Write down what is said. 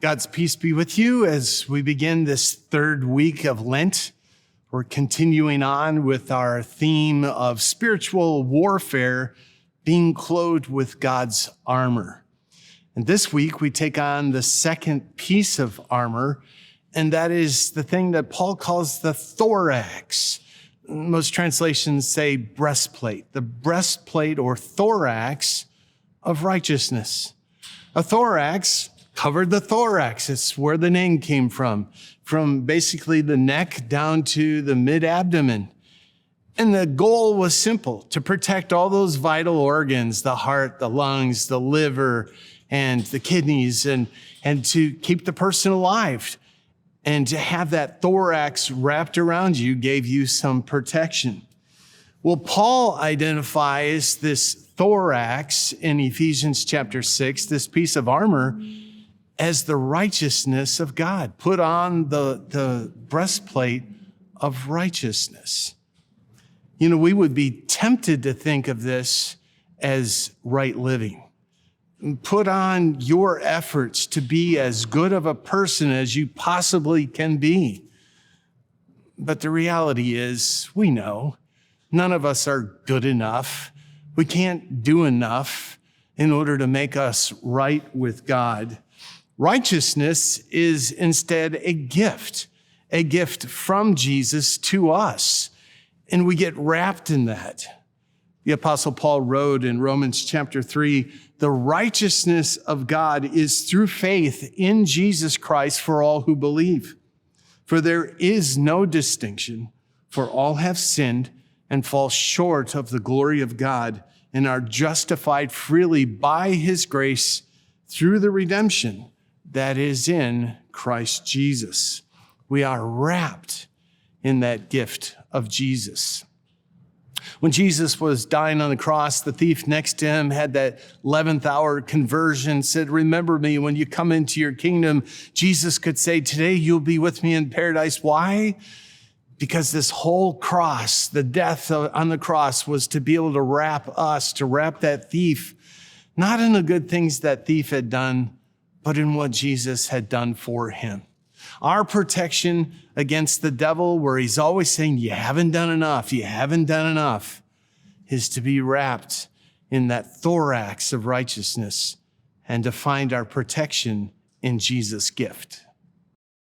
God's peace be with you as we begin this third week of Lent. We're continuing on with our theme of spiritual warfare, being clothed with God's armor. And this week we take on the second piece of armor, and that is the thing that Paul calls the thorax. Most translations say breastplate, the breastplate or thorax of righteousness. A thorax covered the thorax. It's where the name came from basically the neck down to the mid-abdomen. And the goal was simple, to protect all those vital organs, the heart, the lungs, the liver, and the kidneys, and to keep the person alive. And to have that thorax wrapped around you gave you some protection. Well, Paul identifies this thorax in Ephesians chapter 6, this piece of armor, as the righteousness of God. Put on the breastplate of righteousness. You know, we would be tempted to think of this as right living. Put on your efforts to be as good of a person as you possibly can be. But the reality is, we know none of us are good enough. We can't do enough in order to make us right with God. Righteousness is instead a gift from Jesus to us, and we get wrapped in that. The Apostle Paul wrote in Romans chapter 3, the righteousness of God is through faith in Jesus Christ for all who believe. For there is no distinction, for all have sinned and fall short of the glory of God and are justified freely by his grace through the redemption that is in Christ Jesus. We are wrapped in that gift of Jesus. When Jesus was dying on the cross, the thief next to him had that 11th hour conversion, said, "Remember me when you come into your kingdom." Jesus could say, "Today you'll be with me in paradise." Why? Because this whole cross, the death on the cross, was to be able to wrap that thief, not in the good things that thief had done, but in what Jesus had done for him. Our protection against the devil, where he's always saying, you haven't done enough, is to be wrapped in that thorax of righteousness and to find our protection in Jesus' gift.